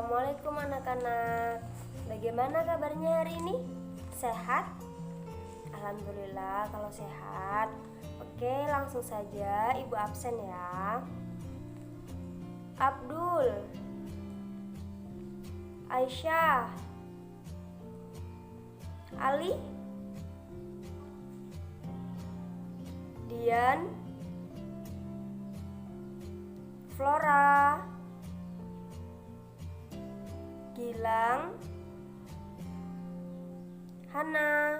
Assalamualaikum anak-anak. Bagaimana kabarnya hari ini? Sehat? Alhamdulillah kalau sehat. Oke, langsung saja Ibu absen ya. Abdul, Aisyah, Ali, Dian, Flora, Gilang, Hana,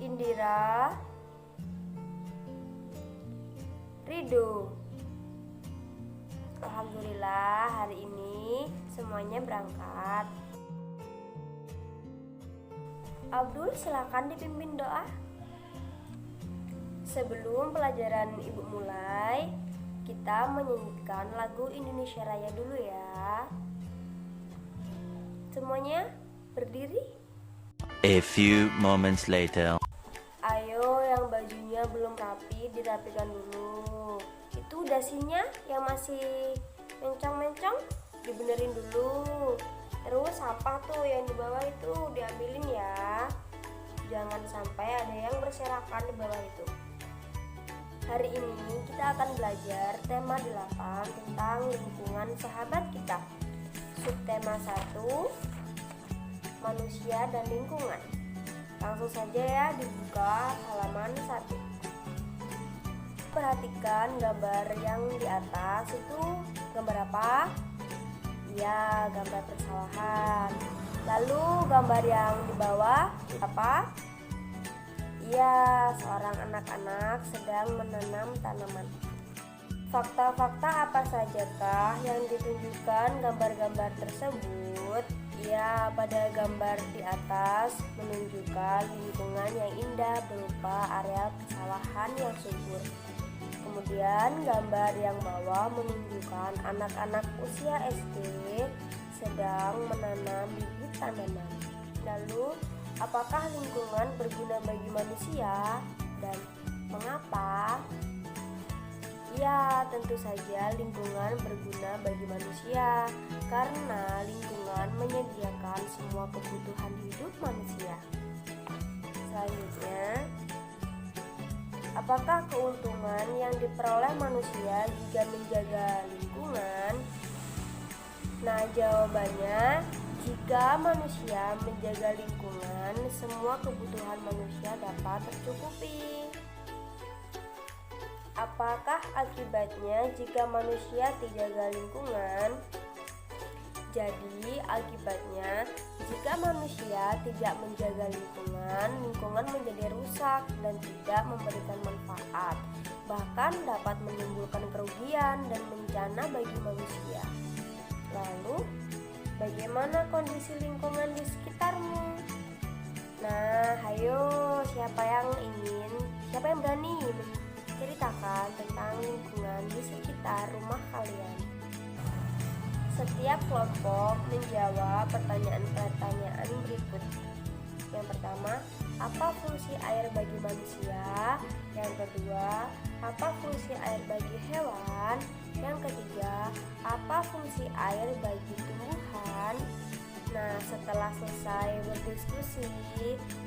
Indira, Rido. Alhamdulillah hari ini semuanya berangkat. Abdul, silakan dipimpin doa. Sebelum pelajaran Ibu mulai, kita menyanyikan lagu Indonesia Raya dulu ya. Semuanya berdiri. A few moments later. Ayo, yang bajunya belum rapi dirapikan dulu. Itu dasinya yang masih mencong-mencong dibenerin dulu. Terus sampah tuh yang di bawah itu diambilin ya. Jangan sampai ada yang berserakan di bawah itu. Hari ini kita akan belajar tema 8 tentang lingkungan sahabat kita. Subtema 1, manusia dan lingkungan. Langsung saja ya, dibuka halaman 1. Perhatikan gambar yang di atas itu gambar apa? Ya, gambar persawahan. Lalu gambar yang di bawah apa? Ya, seorang anak-anak sedang menanam tanaman. Fakta-fakta apa sajakah yang ditunjukkan gambar-gambar tersebut? Ya, pada gambar di atas menunjukkan lingkungan yang indah berupa area persawahan yang subur. Kemudian gambar yang bawah menunjukkan anak-anak usia SD sedang menanam bibit tanaman. Lalu, apakah lingkungan berguna bagi manusia dan mengapa? Ya, tentu saja lingkungan berguna bagi manusia karena lingkungan menyediakan semua kebutuhan hidup manusia. Selanjutnya, apakah keuntungan yang diperoleh manusia jika menjaga lingkungan? Nah, jawabannya, jika manusia menjaga lingkungan, semua kebutuhan manusia dapat tercukupi. Apakah akibatnya jika manusia tidak jaga lingkungan? Jadi, akibatnya jika manusia tidak menjaga lingkungan, lingkungan menjadi rusak dan tidak memberikan manfaat, bahkan dapat menimbulkan kerugian dan bencana bagi manusia. Lalu, bagaimana kondisi lingkungan di sekitarmu? Nah, ayo, siapa yang berani menceritakan tentang lingkungan di sekitar rumah kalian? Setiap kelompok menjawab pertanyaan-pertanyaan berikut. Yang pertama, apa fungsi air bagi manusia? Yang kedua, apa fungsi air bagi hewan? Yang ketiga, apa fungsi air bagi tumbuhan? Nah, setelah selesai berdiskusi,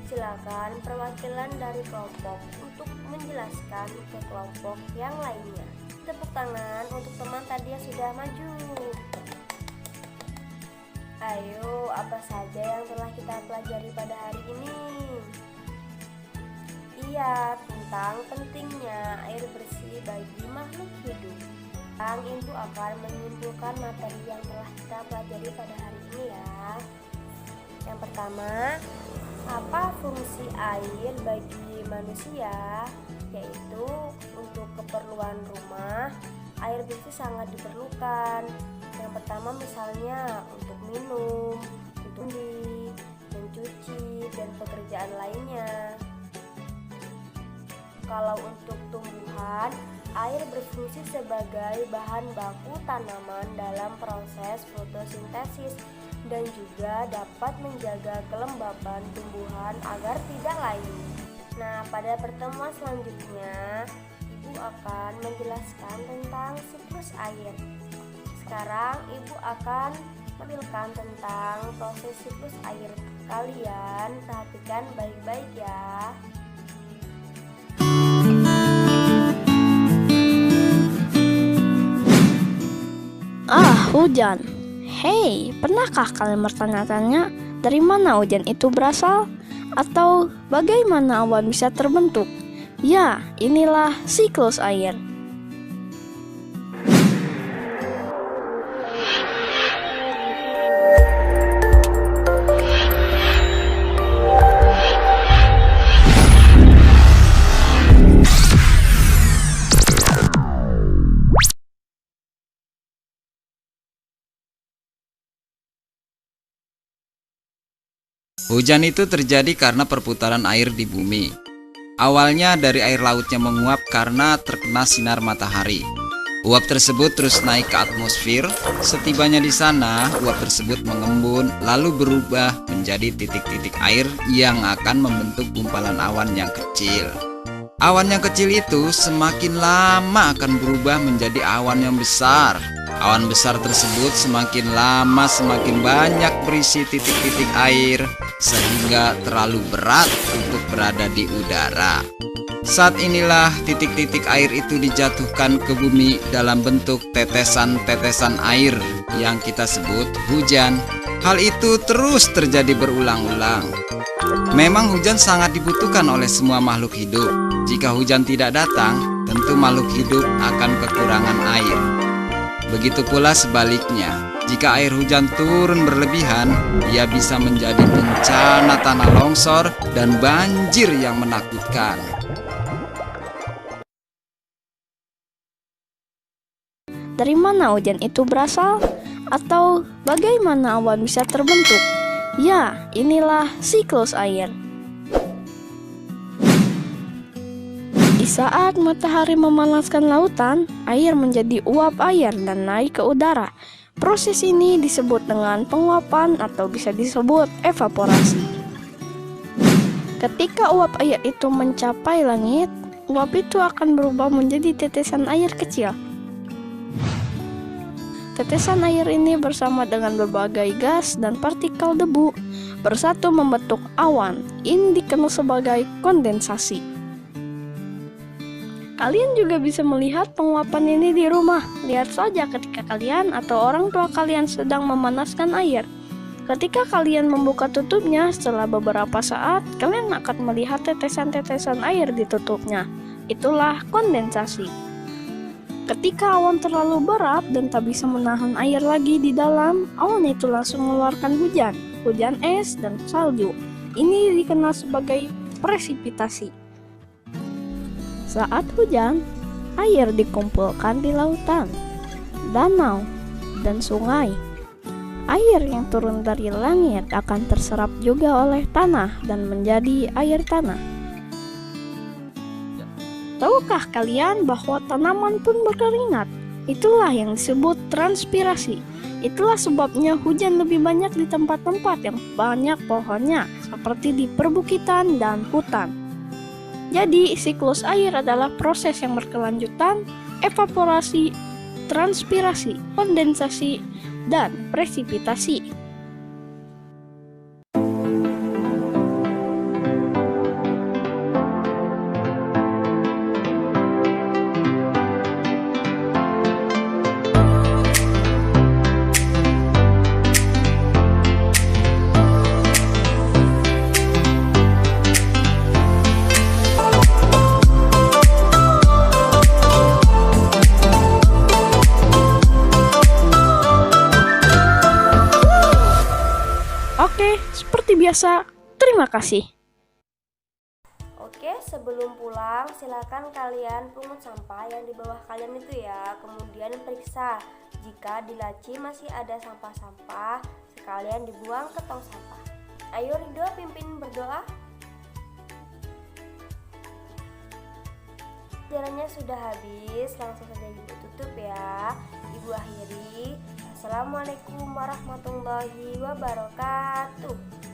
silakan perwakilan dari kelompok untuk menjelaskan ke kelompok yang lainnya. Tepuk tangan untuk teman tadi yang sudah maju. Ayo, apa saja yang telah kita pelajari pada hari ini? Iya, tentang pentingnya air bersih bagi makhluk hidup. Kang Ibu akan menyimpulkan materi yang telah kita pelajari pada hari ini ya. Yang pertama, apa fungsi air bagi manusia? Yaitu untuk keperluan rumah, air bersih sangat diperlukan. Yang pertama misalnya untuk minum, untuk mandi, mencuci, dan pekerjaan lainnya. Kalau untuk tumbuhan, air berfungsi sebagai bahan baku tanaman dalam proses fotosintesis dan juga dapat menjaga kelembapan tumbuhan agar tidak layu. Nah, pada pertemuan selanjutnya, Ibu akan menjelaskan tentang siklus air. Sekarang Ibu akan menilkan tentang proses siklus air kalian. Perhatikan baik-baik ya. Hujan. Hei, pernahkah kalian bertanya-tanya dari mana hujan itu berasal? Atau bagaimana awan bisa terbentuk? Ya, inilah siklus air. Hujan itu terjadi karena perputaran air di bumi. Awalnya dari air lautnya menguap karena terkena sinar matahari. Uap tersebut terus naik ke atmosfer. Setibanya di sana, uap tersebut mengembun lalu berubah menjadi titik-titik air yang akan membentuk gumpalan awan yang kecil. Awan yang kecil itu semakin lama akan berubah menjadi awan yang besar. Awan besar tersebut semakin lama semakin banyak berisi titik-titik air sehingga terlalu berat untuk berada di udara. Saat inilah titik-titik air itu dijatuhkan ke bumi dalam bentuk tetesan-tetesan air yang kita sebut hujan. Hal itu terus terjadi berulang-ulang. Memang hujan sangat dibutuhkan oleh semua makhluk hidup. Jika hujan tidak datang, tentu makhluk hidup akan kekurangan air. Begitu pula sebaliknya, jika air hujan turun berlebihan, ia bisa menjadi bencana tanah longsor dan banjir yang menakutkan. Dari mana hujan itu berasal? Atau bagaimana awan bisa terbentuk? Ya, inilah siklus air. Di saat matahari memanaskan lautan, air menjadi uap air dan naik ke udara. Proses ini disebut dengan penguapan atau bisa disebut evaporasi. Ketika uap air itu mencapai langit, uap itu akan berubah menjadi tetesan air kecil. Tetesan air ini bersama dengan berbagai gas dan partikel debu bersatu membentuk awan. Ini dikenal sebagai kondensasi. Kalian juga bisa melihat penguapan ini di rumah. Lihat saja ketika kalian atau orang tua kalian sedang memanaskan air. Ketika kalian membuka tutupnya, setelah beberapa saat, kalian akan melihat tetesan-tetesan air di tutupnya. Itulah kondensasi. Ketika awan terlalu berat dan tak bisa menahan air lagi di dalam, awan itu langsung mengeluarkan hujan es dan salju. Ini dikenal sebagai presipitasi. Saat hujan, air dikumpulkan di lautan, danau, dan sungai. Air yang turun dari langit akan terserap juga oleh tanah dan menjadi air tanah. Tahukah kalian bahwa tanaman pun berkeringat? Itulah yang disebut transpirasi. Itulah sebabnya hujan lebih banyak di tempat-tempat yang banyak pohonnya, seperti di perbukitan dan hutan. Jadi, siklus air adalah proses yang berkelanjutan, evaporasi, transpirasi, kondensasi, dan presipitasi. Oke, seperti biasa, terima kasih. Oke, sebelum pulang silakan kalian pungut sampah yang di bawah kalian itu ya. Kemudian periksa jika di laci masih ada sampah-sampah, sekalian dibuang ke tong sampah. Ayo Ridho pimpin berdoa. Jalannya sudah habis, langsung saja Ibu tutup ya. Ibu akhiri. Assalamualaikum warahmatullahi wabarakatuh.